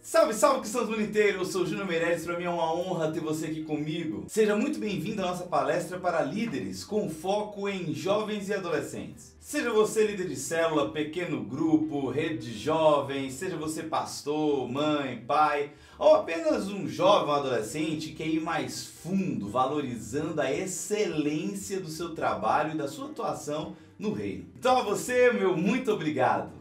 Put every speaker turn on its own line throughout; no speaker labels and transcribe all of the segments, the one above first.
Salve, salve, cristãos do mundo inteiro! Eu sou o Júnior Meirelles, para mim é uma honra ter você aqui comigo. Seja muito bem-vindo à nossa palestra para líderes, com foco em jovens e adolescentes. Seja você líder de célula, pequeno grupo, rede de jovens, seja você pastor, mãe, pai, ou apenas um jovem ou adolescente que quer ir mais fundo, valorizando a excelência do seu trabalho e da sua atuação no reino. Então a você, meu muito obrigado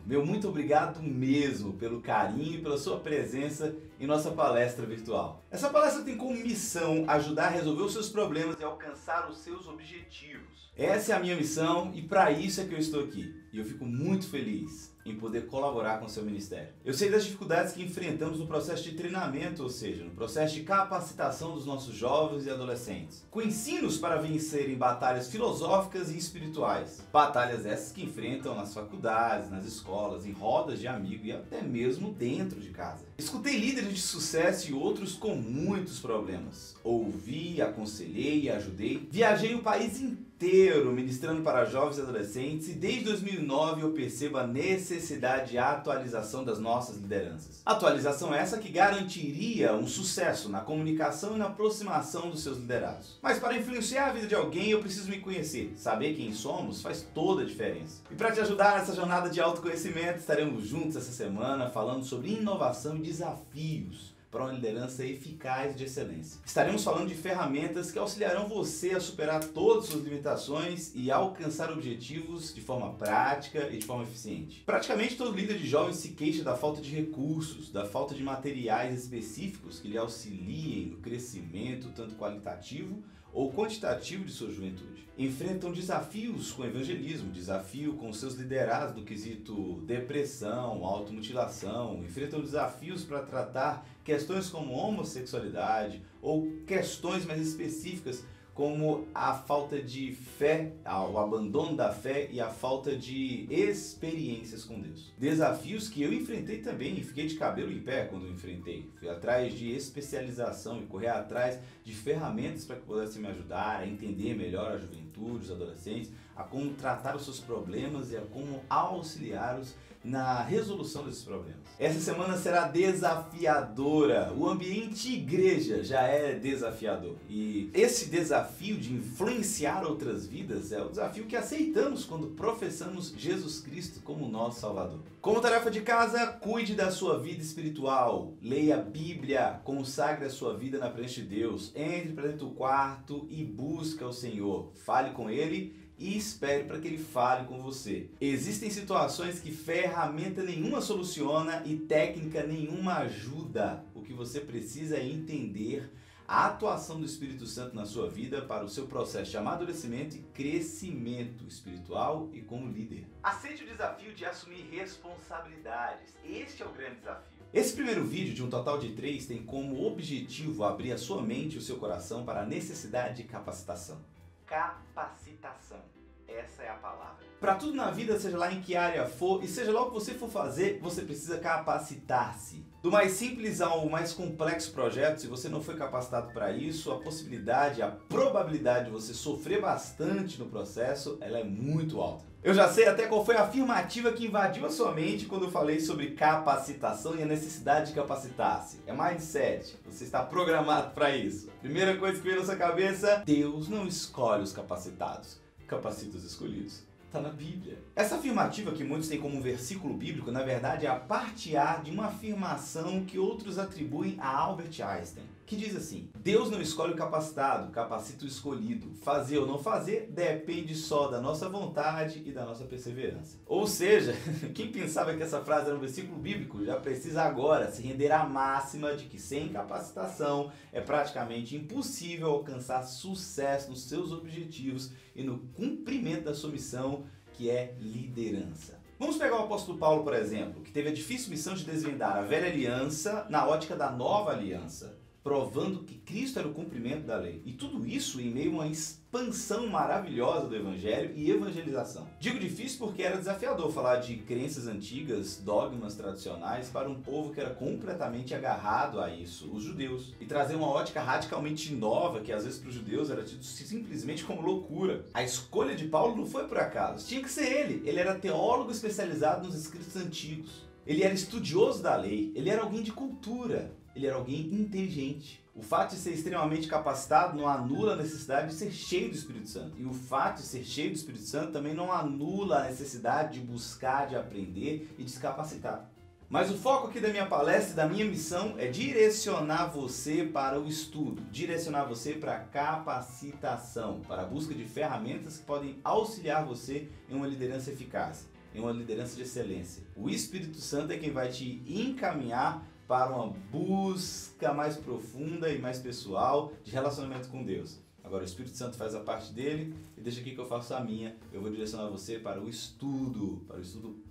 mesmo pelo carinho e pela sua presença em nossa palestra virtual. Essa palestra tem como missão ajudar a resolver os seus problemas e alcançar os seus objetivos. Essa é a minha missão e para isso é que eu estou aqui. E eu fico muito feliz em poder colaborar com o seu ministério. Eu sei das dificuldades que enfrentamos no processo de treinamento, ou seja, no processo de capacitação dos nossos jovens e adolescentes, com ensinos para vencerem batalhas filosóficas e espirituais. Batalhas essas que enfrentam nas faculdades, nas escolas, em rodas de amigo e até mesmo dentro de casa. Escutei líderes de sucesso e outros com muitos problemas. Ouvi, aconselhei e ajudei. Viajei o país inteiro ministrando para jovens e adolescentes e desde 2009 eu percebo a necessidade de atualização das nossas lideranças. Atualização essa que garantiria um sucesso na comunicação e na aproximação dos seus liderados. Mas para influenciar a vida de alguém eu preciso me conhecer. Saber quem somos faz toda a diferença. E para te ajudar nessa jornada de autoconhecimento, estaremos juntos essa semana falando sobre inovação e desafios para uma liderança eficaz de excelência. Estaremos falando de ferramentas que auxiliarão você a superar todas as suas limitações e alcançar objetivos de forma prática e de forma eficiente. Praticamente todo líder de jovens se queixa da falta de recursos, da falta de materiais específicos que lhe auxiliem no crescimento tanto qualitativo ou quantitativo de sua juventude. Enfrentam desafios com evangelismo, desafio com seus liderados no quesito depressão, automutilação, enfrentam desafios para tratar questões como homossexualidade ou questões mais específicas como a falta de fé, o abandono da fé e a falta de experiências com Deus. Desafios que eu enfrentei também e fiquei de cabelo em pé quando eu enfrentei. Fui atrás de especialização e correr atrás de ferramentas para que pudessem me ajudar a entender melhor a juventude, os adolescentes, a como tratar os seus problemas e a como auxiliá-los na resolução desses problemas. Essa semana será desafiadora. O ambiente igreja já é desafiador. E esse desafio de influenciar outras vidas é o desafio que aceitamos quando professamos Jesus Cristo como nosso Salvador. Como tarefa de casa, cuide da sua vida espiritual. Leia a Bíblia, consagre a sua vida na presença de Deus. Entre para dentro do quarto e busque o Senhor. Fale com Ele e espere para que Ele fale com você. Existem situações que ferramenta nenhuma soluciona e técnica nenhuma ajuda. O que você precisa é entender a atuação do Espírito Santo na sua vida para o seu processo de amadurecimento e crescimento espiritual e como líder. Aceite o desafio de assumir responsabilidades. Este é o grande desafio. Esse primeiro vídeo, de um total de 3, tem como objetivo abrir a sua mente e o seu coração para a necessidade de capacitação. Capacitação. Essa é a palavra. Para tudo na vida, seja lá em que área for e seja lá o que você for fazer, você precisa capacitar-se. Do mais simples ao mais complexo projeto, se você não foi capacitado para isso, a possibilidade, a probabilidade de você sofrer bastante no processo, ela é muito alta. Eu já sei até qual foi a afirmativa que invadiu a sua mente quando eu falei sobre capacitação e a necessidade de capacitar-se. É mindset. Você está programado para isso. Primeira coisa que veio na sua cabeça: Deus não escolhe os capacitados, capacita os escolhidos. Está na Bíblia. Essa afirmativa que muitos têm como um versículo bíblico, na verdade é a parte A de uma afirmação que outros atribuem a Albert Einstein, que diz assim: Deus não escolhe o capacitado, capacita o escolhido. Fazer ou não fazer depende só da nossa vontade e da nossa perseverança. Ou seja, quem pensava que essa frase era um versículo bíblico já precisa agora se render à máxima de que sem capacitação é praticamente impossível alcançar sucesso nos seus objetivos e no cumprimento da sua missão, que é liderança. Vamos pegar o apóstolo Paulo, por exemplo, que teve a difícil missão de desvendar a velha aliança na ótica da nova aliança, provando que Cristo era o cumprimento da lei. E tudo isso em meio a uma expansão maravilhosa do evangelho e evangelização. Digo difícil porque era desafiador falar de crenças antigas, dogmas tradicionais para um povo que era completamente agarrado a isso, os judeus. E trazer uma ótica radicalmente nova, que às vezes para os judeus era tido simplesmente como loucura. A escolha de Paulo não foi por acaso, tinha que ser ele. Ele era teólogo especializado nos escritos antigos. ele era estudioso da lei, ele era alguém de cultura, ele era alguém inteligente. O fato de ser extremamente capacitado não anula a necessidade de ser cheio do Espírito Santo. E o fato de ser cheio do Espírito Santo também não anula a necessidade de buscar, de aprender e de se capacitar. Mas o foco aqui da minha palestra e da minha missão é direcionar você para o estudo, direcionar você para a capacitação, para a busca de ferramentas que podem auxiliar você em uma liderança eficaz, em uma liderança de excelência. O Espírito Santo é quem vai te encaminhar para uma busca mais profunda e mais pessoal de relacionamento com Deus. Agora o Espírito Santo faz a parte dele e deixa aqui que eu faço a minha. Eu vou direcionar você para o estudo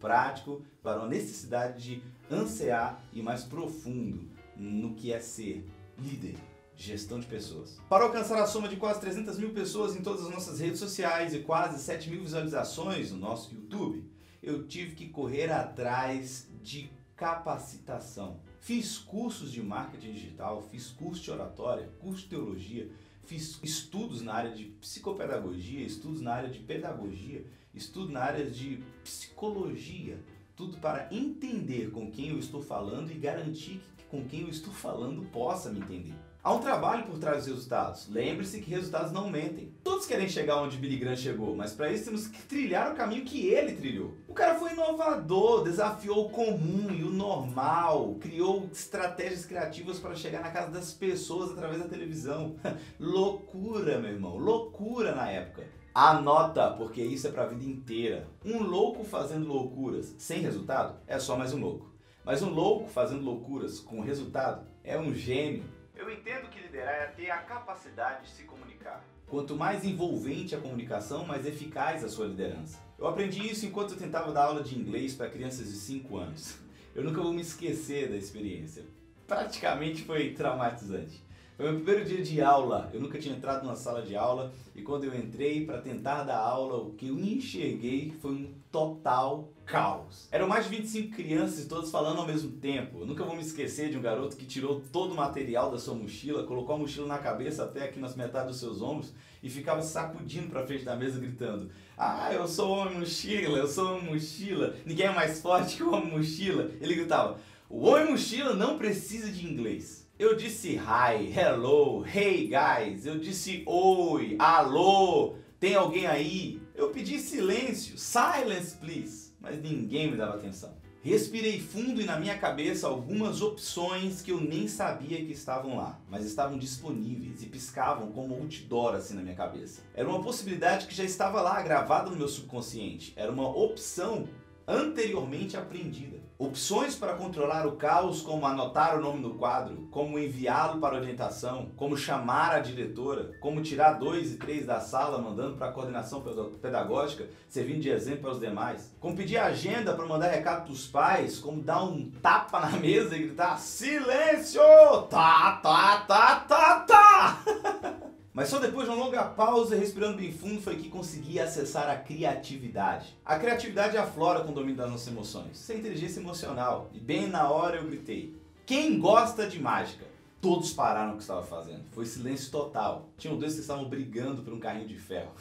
prático, para uma necessidade de ansiar e mais profundo no que é ser líder, gestão de pessoas. Para alcançar a soma de quase 300 mil pessoas em todas as nossas redes sociais e quase 7 mil visualizações no nosso YouTube, eu tive que correr atrás de capacitação. Fiz cursos de marketing digital, fiz curso de oratória, curso de teologia, fiz estudos na área de psicopedagogia, estudos na área de pedagogia, estudo na área de psicologia, tudo para entender com quem eu estou falando e garantir que com quem eu estou falando possa me entender. Há um trabalho por trás dos resultados. Lembre-se que resultados não mentem. Todos querem chegar onde Billy Graham chegou, mas para isso temos que trilhar o caminho que ele trilhou. O cara foi inovador, desafiou o comum e o normal, criou estratégias criativas para chegar na casa das pessoas através da televisão. Loucura, meu irmão, loucura na época. Anota, porque isso é para a vida inteira. Um louco fazendo loucuras sem resultado é só mais um louco. Mas um louco fazendo loucuras com resultado é um gênio. Eu entendo que liderar é ter a capacidade de se comunicar. Quanto mais envolvente a comunicação, mais eficaz a sua liderança. Eu aprendi isso enquanto eu tentava dar aula de inglês para crianças de 5 anos. Eu nunca vou me esquecer da experiência. Praticamente foi traumatizante. Foi meu primeiro dia de aula, eu nunca tinha entrado numa sala de aula e quando eu entrei para tentar dar aula, o que eu enxerguei foi um total caos. Eram mais de 25 crianças, todos falando ao mesmo tempo. Eu nunca vou me esquecer de um garoto que tirou todo o material da sua mochila, colocou a mochila na cabeça até aqui nas metades dos seus ombros e ficava sacudindo para frente da mesa gritando: "Ah, eu sou o homem mochila, eu sou o homem mochila, ninguém é mais forte que o homem mochila." Ele gritava: "O homem mochila não precisa de inglês." Eu disse hi, hello, hey guys. Eu disse oi, alô, tem alguém aí? Eu pedi silêncio, silence please, mas ninguém me dava atenção. Respirei fundo e na minha cabeça algumas opções que eu nem sabia que estavam lá, mas estavam disponíveis e piscavam como outdoor assim na minha cabeça. Era uma possibilidade que já estava lá gravada no meu subconsciente, era uma opção anteriormente aprendida. Opções para controlar o caos, como anotar o nome no quadro, como enviá-lo para orientação, como chamar a diretora, como tirar 2 e 3 da sala mandando para a coordenação pedagógica, servindo de exemplo para os demais, como pedir agenda para mandar recado para os pais, como dar um tapa na mesa e gritar silêncio, tá, tá, tá, tá, tá. Mas só depois de uma longa pausa e respirando bem fundo foi que consegui acessar a criatividade. A criatividade aflora com o domínio das nossas emoções. Isso é inteligência emocional. E bem na hora eu gritei: "Quem gosta de mágica?" Todos pararam o que estava fazendo. Foi silêncio total. Tinham 2 que estavam brigando por um carrinho de ferro.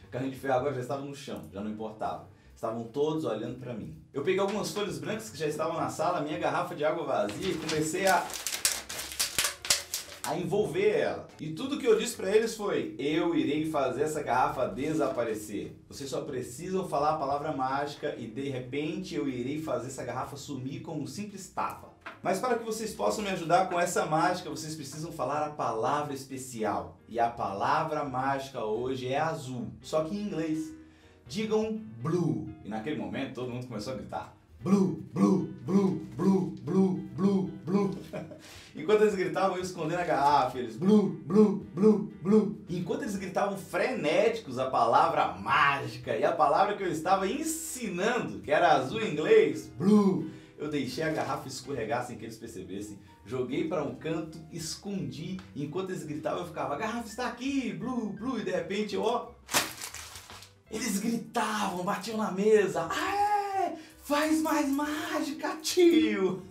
O carrinho de ferro agora já estava no chão, já não importava. Estavam todos olhando para mim. Eu peguei algumas folhas brancas que já estavam na sala, minha garrafa de água vazia e comecei a envolver ela. E tudo que eu disse para eles foi: eu irei fazer essa garrafa desaparecer. Vocês só precisam falar a palavra mágica e de repente eu irei fazer essa garrafa sumir com um simples tapa. Mas para que vocês possam me ajudar com essa mágica, vocês precisam falar a palavra especial. E a palavra mágica hoje é azul, só que em inglês. Digam blue. E naquele momento todo mundo começou a gritar: blue, blue, blue, blue, blue, blue, blue. Enquanto eles gritavam, eu escondendo a garrafa, eles blue, blue, blue, blue. Enquanto eles gritavam frenéticos a palavra mágica e a palavra que eu estava ensinando, que era azul em inglês, blue, eu deixei a garrafa escorregar sem que eles percebessem, joguei para um canto, escondi, e enquanto eles gritavam eu ficava: a garrafa está aqui, blue, blue, e de repente eles gritavam, batiam na mesa: "Aê, faz mais mágica, tio!"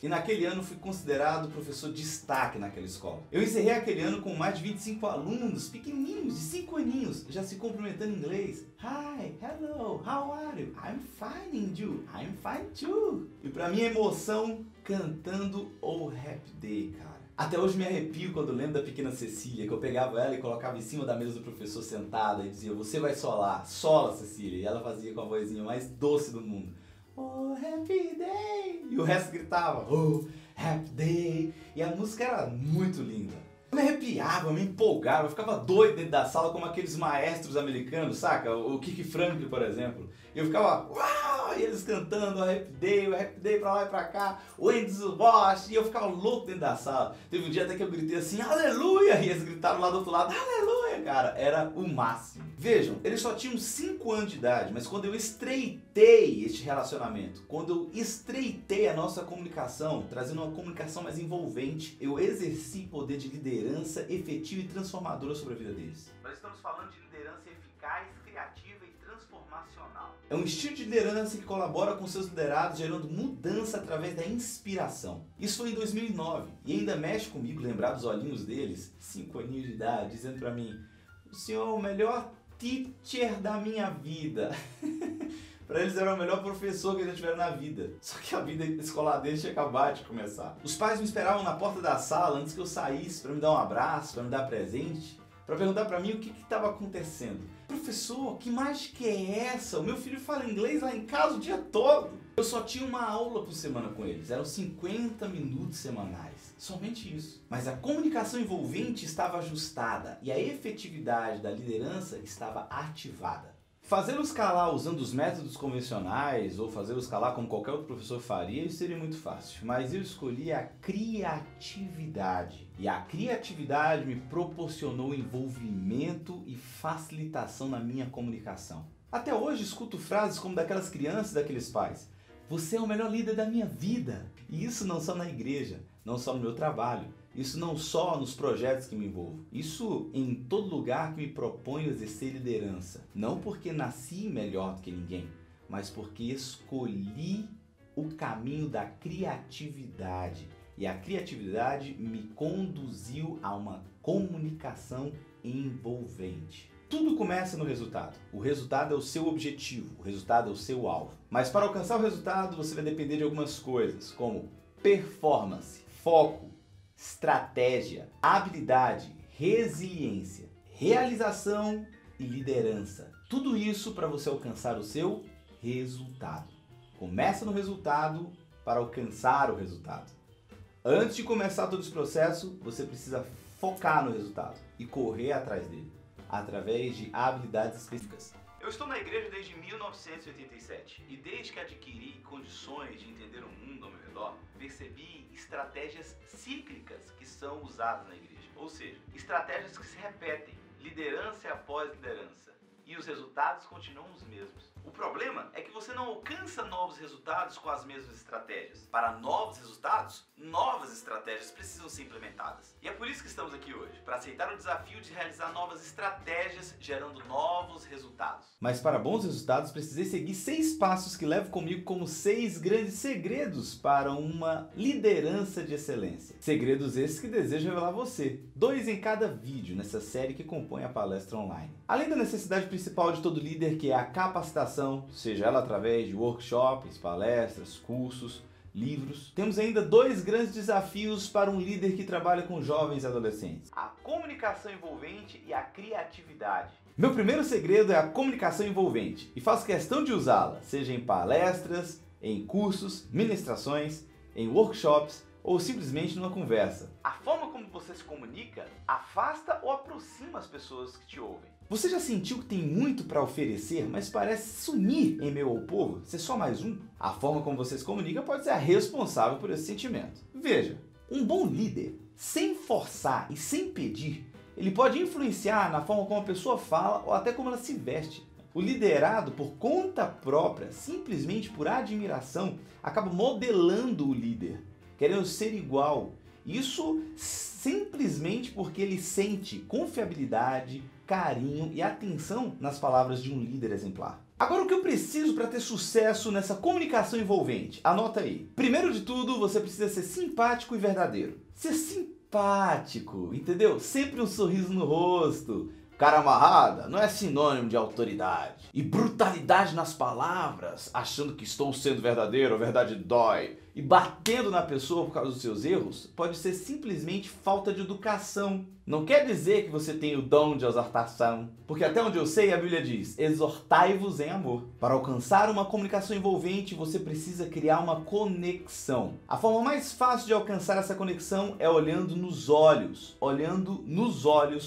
E naquele ano fui considerado professor de destaque naquela escola. Eu encerrei aquele ano com mais de 25 alunos, pequenininhos, de 5 aninhos, já se cumprimentando em inglês. Hi, hello, how are you? I'm fine, and you? I'm fine too. E pra minha emoção, cantando Oh Happy Day, cara. Até hoje me arrepio quando lembro da pequena Cecília, que eu pegava ela e colocava em cima da mesa do professor sentada e dizia, você vai solar, sola Cecília. E ela fazia com a vozinha mais doce do mundo. Oh Happy Day. E o resto gritava, Oh Happy Day. E a música era muito linda. Eu me arrepiava, eu me empolgava, eu ficava doido dentro da sala como aqueles maestros americanos, saca? O Kiki Franklin, por exemplo. Eu ficava, uau! E eles cantando o Happy Day pra lá e pra cá, o Enzo Bosch, e eu ficava louco dentro da sala. Teve um dia até que eu gritei assim, aleluia! E eles gritaram lá do outro lado, aleluia, cara! Era o máximo. Vejam, eles só tinham 5 anos de idade, mas quando eu estreitei este relacionamento, quando eu estreitei a nossa comunicação, trazendo uma comunicação mais envolvente, eu exerci poder de liderança efetiva e transformadora sobre a vida deles. Nós estamos falando de liderança eficaz, criativa e transformacional. É um estilo de liderança que colabora com seus liderados, gerando mudança através da inspiração. Isso foi em 2009 e ainda mexe comigo lembrar dos olhinhos deles, 5 aninhos de idade, dizendo pra mim, o senhor é o melhor teacher da minha vida. Pra eles era o melhor professor que eles já tiveram na vida. Só que a vida escolar deles tinha acabado de começar. Os pais me esperavam na porta da sala antes que eu saísse para me dar um abraço, para me dar presente, para perguntar para mim o que estava acontecendo. Professor, que mágica é essa? O meu filho fala inglês lá em casa o dia todo. Eu só tinha uma aula por semana com eles. Eram 50 minutos semanais. Somente isso. Mas a comunicação envolvente estava ajustada e a efetividade da liderança estava ativada. Fazê-los calar usando os métodos convencionais ou fazê-los calar como qualquer outro professor faria, isso seria muito fácil. Mas eu escolhi a criatividade. E a criatividade me proporcionou envolvimento e facilitação na minha comunicação. Até hoje escuto frases como daquelas crianças e daqueles pais. Você é o melhor líder da minha vida. E isso não só na igreja, não só no meu trabalho. Isso não só nos projetos que me envolvo. Isso em todo lugar que me proponho exercer liderança. Não porque nasci melhor do que ninguém, mas porque escolhi o caminho da criatividade. E a criatividade me conduziu a uma comunicação envolvente. Tudo começa no resultado. O resultado é o seu objetivo, o resultado é o seu alvo. Mas para alcançar o resultado, você vai depender de algumas coisas, como performance, foco, estratégia, habilidade, resiliência, realização e liderança. Tudo isso para você alcançar o seu resultado. Começa no resultado para alcançar o resultado. Antes de começar todo esse processo, você precisa focar no resultado e correr atrás dele, através de habilidades específicas. Eu estou na igreja desde 1987 e desde que adquiri condições de entender o mundo ao meu redor, percebi estratégias cíclicas que são usadas na igreja. Ou seja, estratégias que se repetem, liderança após liderança, e os resultados continuam os mesmos. O problema é que você não alcança novos resultados com as mesmas estratégias. Para novos resultados, novas estratégias precisam ser implementadas. E é por isso que estamos aqui hoje, para aceitar o desafio de realizar novas estratégias, gerando novos resultados. Mas para bons resultados, precisei seguir 6 passos que levo comigo como 6 grandes segredos para uma liderança de excelência. Segredos esses que desejo revelar a você. 2 em cada vídeo nessa série que compõe a palestra online. Além da necessidade principal de todo líder, que é a capacitação, seja ela através de workshops, palestras, cursos, livros, temos ainda 2 grandes desafios para um líder que trabalha com jovens e adolescentes: a comunicação envolvente e a criatividade. Meu primeiro segredo é a comunicação envolvente e faço questão de usá-la, seja em palestras, em cursos, ministrações, em workshops ou simplesmente numa conversa. A forma como você se comunica afasta ou aproxima as pessoas que te ouvem. Você já sentiu que tem muito para oferecer, mas parece sumir em meio ao povo, ser só mais um? A forma como você se comunica pode ser a responsável por esse sentimento. Veja, um bom líder, sem forçar e sem pedir, ele pode influenciar na forma como a pessoa fala ou até como ela se veste. O liderado, por conta própria, simplesmente por admiração, acaba modelando o líder, querendo ser igual. Isso simplesmente porque ele sente confiabilidade, carinho e atenção nas palavras de um líder exemplar. Agora, o que eu preciso para ter sucesso nessa comunicação envolvente? Anota aí. Primeiro de tudo, você precisa ser simpático e verdadeiro. Ser simpático, entendeu? Sempre um sorriso no rosto, Cara amarrada não é sinônimo de autoridade. E brutalidade nas palavras, achando que estou sendo verdadeiro, a verdade dói, e batendo na pessoa por causa dos seus erros, pode ser simplesmente falta de educação. Não quer dizer que você tem o dom de exortação, porque até onde eu sei a Bíblia diz, exortai-vos em amor. Para alcançar uma comunicação envolvente, você precisa criar uma conexão. A forma mais fácil de alcançar essa conexão é olhando nos olhos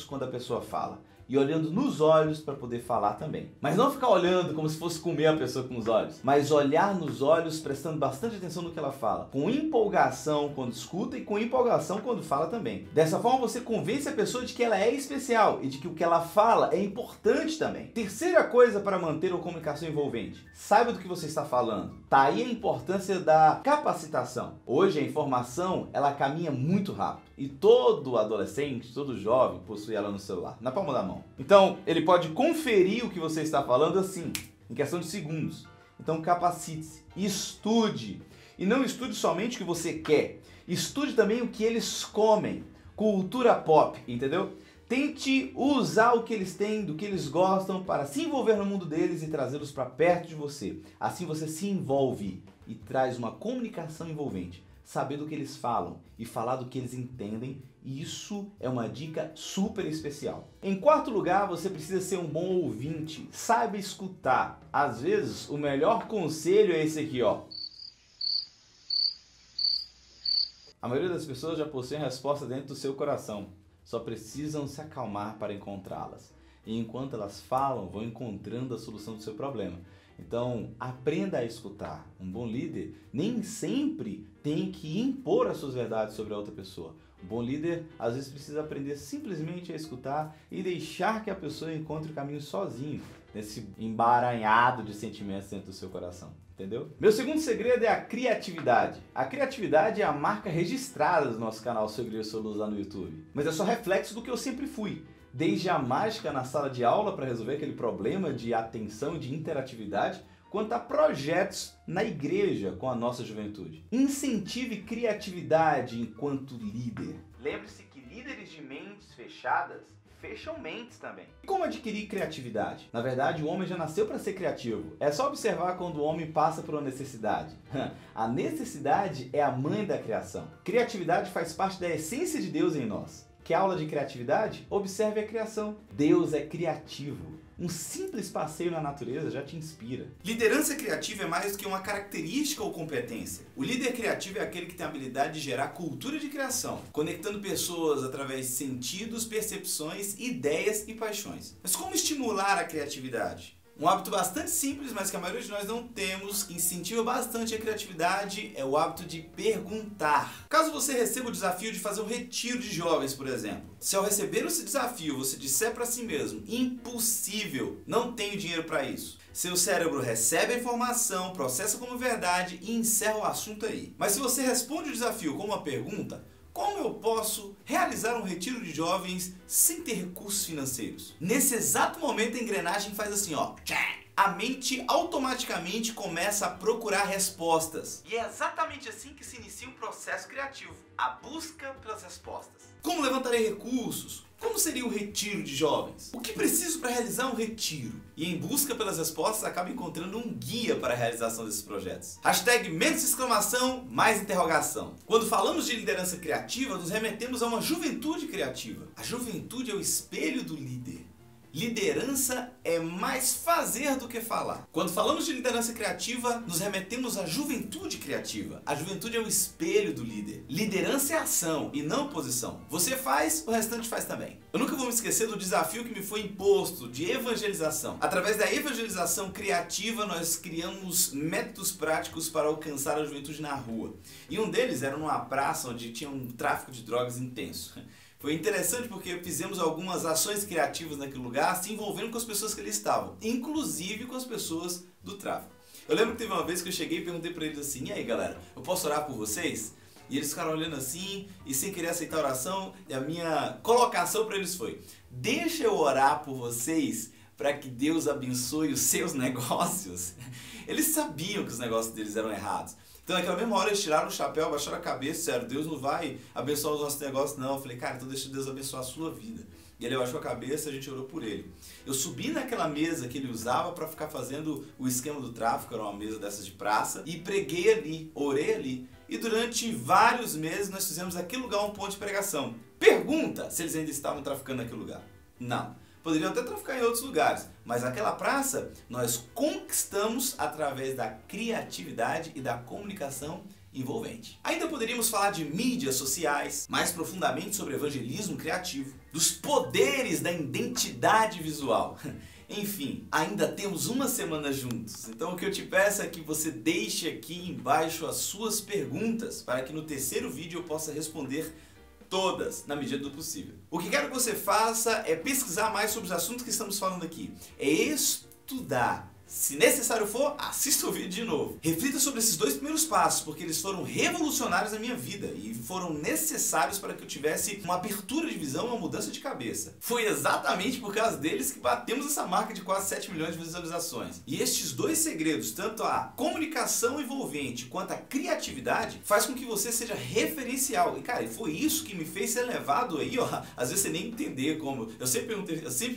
quando a pessoa fala. E olhando nos olhos para poder falar também. Mas não ficar olhando como se fosse comer a pessoa com os olhos. Mas olhar nos olhos prestando bastante atenção no que ela fala. Com empolgação quando escuta e com empolgação quando fala também. Dessa forma você convence a pessoa de que ela é especial e de que o que ela fala é importante também. Terceira coisa para manter uma comunicação envolvente. Saiba do que você está falando. Tá aí a importância da capacitação. Hoje a informação ela caminha muito rápido. E todo adolescente, todo jovem possui ela no celular, na palma da mão. Então, ele pode conferir o que você está falando assim, em questão de segundos. Então, capacite-se, estude. E não estude somente o que você quer. Estude também o que eles comem. Cultura pop, entendeu? Tente usar o que eles têm, do que eles gostam, para se envolver no mundo deles e trazê-los para perto de você. Assim você se envolve e traz uma comunicação envolvente. Saber do que eles falam e falar do que eles entendem, e isso é uma dica super especial. Em quarto lugar, você precisa ser um bom ouvinte, saiba escutar. Às vezes, o melhor conselho é esse aqui, ó. A maioria das pessoas já possuem a resposta dentro do seu coração, só precisam se acalmar para encontrá-las. E enquanto elas falam, vão encontrando a solução do seu problema. Então, aprenda a escutar. Um bom líder nem sempre tem que impor as suas verdades sobre a outra pessoa. Um bom líder, às vezes, precisa aprender simplesmente a escutar e deixar que a pessoa encontre o caminho sozinho, nesse embaranhado de sentimentos dentro do seu coração. Entendeu? Meu segundo segredo é a criatividade. A criatividade é a marca registrada do nosso canal Segredos Sua Luz lá no YouTube. Mas é só reflexo do que eu sempre fui. Desde a mágica na sala de aula para resolver aquele problema de atenção e de interatividade, quanto a projetos na igreja com a nossa juventude. Incentive criatividade enquanto líder. Lembre-se que líderes de mentes fechadas fecham mentes também. E como adquirir criatividade? Na verdade, o homem já nasceu para ser criativo. É só observar quando o homem passa por uma necessidade. A necessidade é a mãe da criação. Criatividade faz parte da essência de Deus em nós. Quer aula de criatividade? Observe a criação. Deus é criativo. Um simples passeio na natureza já te inspira. Liderança criativa é mais do que uma característica ou competência. O líder criativo é aquele que tem a habilidade de gerar cultura de criação, conectando pessoas através de sentidos, percepções, ideias e paixões. Mas como estimular a criatividade? Um hábito bastante simples, mas que a maioria de nós não temos, que incentiva bastante a criatividade, é o hábito de perguntar. Caso você receba o desafio de fazer um retiro de jovens, por exemplo, se ao receber esse desafio você disser para si mesmo, impossível, não tenho dinheiro para isso, seu cérebro recebe a informação, processa como verdade e encerra o assunto aí. Mas se você responde o desafio com uma pergunta, como eu posso realizar um retiro de jovens sem ter recursos financeiros? Nesse exato momento a engrenagem faz assim, ó. A mente automaticamente começa a procurar respostas. E é exatamente assim que se inicia um processo criativo, a busca pelas respostas. Como levantarei recursos? Como seria o retiro de jovens? O que preciso para realizar um retiro? E em busca pelas respostas acaba encontrando um guia para a realização desses projetos. Hashtag menos exclamação, mais interrogação. Quando falamos de liderança criativa, nos remetemos a uma juventude criativa. A juventude é o espelho do líder. Liderança é mais fazer do que falar. Quando falamos de liderança criativa, nos remetemos à juventude criativa. A juventude é o espelho do líder. Liderança é ação e não posição. Você faz, o restante faz também. Eu nunca vou me esquecer do desafio que me foi imposto de evangelização. Através da evangelização criativa, nós criamos métodos práticos para alcançar a juventude na rua. E um deles era numa praça onde tinha um tráfico de drogas intenso. Foi interessante porque fizemos algumas ações criativas naquele lugar, se envolvendo com as pessoas que ali estavam, inclusive com as pessoas do tráfico. Eu lembro que teve uma vez que eu cheguei e perguntei para eles assim, e aí galera, eu posso orar por vocês? E eles ficaram olhando assim, e sem querer aceitar a oração, e a minha colocação para eles foi, deixa eu orar por vocês para que Deus abençoe os seus negócios. Eles sabiam que os negócios deles eram errados. Então naquela mesma hora eles tiraram o chapéu, abaixaram a cabeça, sério, Deus não vai abençoar os nossos negócios não. Eu falei, cara, então deixa Deus abençoar a sua vida. E ele abaixou a cabeça, a gente orou por ele. Eu subi naquela mesa que ele usava para ficar fazendo o esquema do tráfico, era uma mesa dessas de praça, e preguei ali, orei ali. E durante vários meses nós fizemos aquele lugar um ponto de pregação. Pergunta se eles ainda estavam traficando naquele lugar. Não. Poderiam até traficar em outros lugares, mas aquela praça nós conquistamos através da criatividade e da comunicação envolvente. Ainda poderíamos falar de mídias sociais, mais profundamente sobre evangelismo criativo, dos poderes da identidade visual. Enfim, ainda temos uma semana juntos, então o que eu te peço é que você deixe aqui embaixo as suas perguntas para que no terceiro vídeo eu possa responder todas, na medida do possível. O que quero que você faça é pesquisar mais sobre os assuntos que estamos falando aqui, é estudar. Se necessário for, assista o vídeo de novo. Reflita sobre esses 2 primeiros passos, porque eles foram revolucionários na minha vida e foram necessários para que eu tivesse uma abertura de visão, uma mudança de cabeça. Foi exatamente por causa deles que batemos essa marca de quase 7 milhões de visualizações. E estes 2 segredos, tanto a comunicação envolvente quanto a criatividade, faz com que você seja referencial. E cara, foi isso que me fez ser levado aí, ó. Às vezes você nem entender como. Eu sempre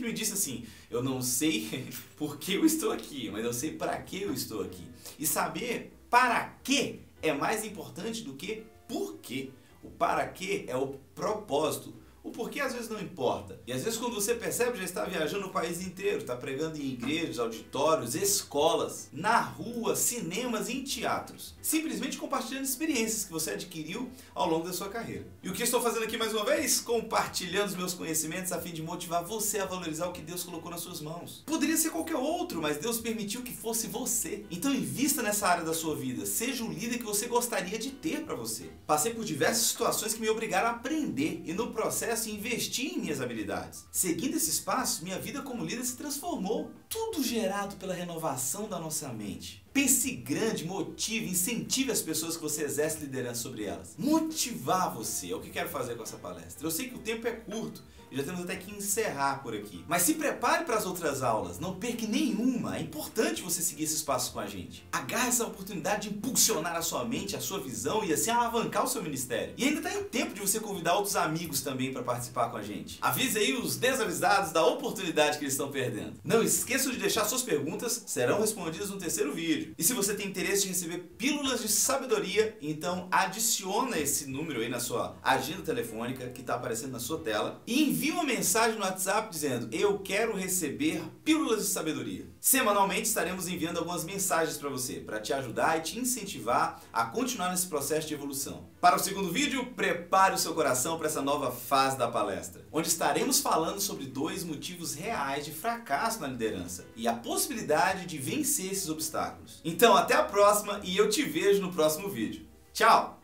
me disse assim, eu não sei por que eu estou aqui, mas eu sei para que eu estou aqui. E saber para que é mais importante do que por quê. O para que é o propósito. O porquê às vezes não importa. E às vezes quando você percebe, já está viajando o país inteiro, está pregando em igrejas, auditórios, escolas, na rua, cinemas e em teatros. Simplesmente compartilhando experiências que você adquiriu ao longo da sua carreira. E o que estou fazendo aqui mais uma vez? Compartilhando os meus conhecimentos a fim de motivar você a valorizar o que Deus colocou nas suas mãos. Poderia ser qualquer outro, mas Deus permitiu que fosse você. Então invista nessa área da sua vida. Seja o líder que você gostaria de ter para você. Passei por diversas situações que me obrigaram a aprender e no processo investir em minhas habilidades. Seguindo esses passos, minha vida como líder se transformou. Tudo gerado pela renovação da nossa mente. Pense grande, motive, incentive as pessoas que você exerce liderança sobre elas. Motivar você é o que quero fazer com essa palestra. Eu sei que o tempo é curto e já temos até que encerrar por aqui. Mas se prepare para as outras aulas, não perca nenhuma. É importante você seguir esses passos com a gente. Agarre essa oportunidade de impulsionar a sua mente, a sua visão e assim alavancar o seu ministério. E ainda está em tempo de você convidar outros amigos também para participar com a gente. Avise aí os desavisados da oportunidade que eles estão perdendo. Não esqueça de deixar suas perguntas, serão respondidas no terceiro vídeo. E se você tem interesse em receber pílulas de sabedoria, então adiciona esse número aí na sua agenda telefônica que está aparecendo na sua tela e envie uma mensagem no WhatsApp dizendo: eu quero receber pílulas de sabedoria. Semanalmente estaremos enviando algumas mensagens para você, para te ajudar e te incentivar a continuar nesse processo de evolução. Para o segundo vídeo, prepare o seu coração para essa nova fase da palestra, onde estaremos falando sobre 2 motivos reais de fracasso na liderança e a possibilidade de vencer esses obstáculos. Então até a próxima e eu te vejo no próximo vídeo. Tchau!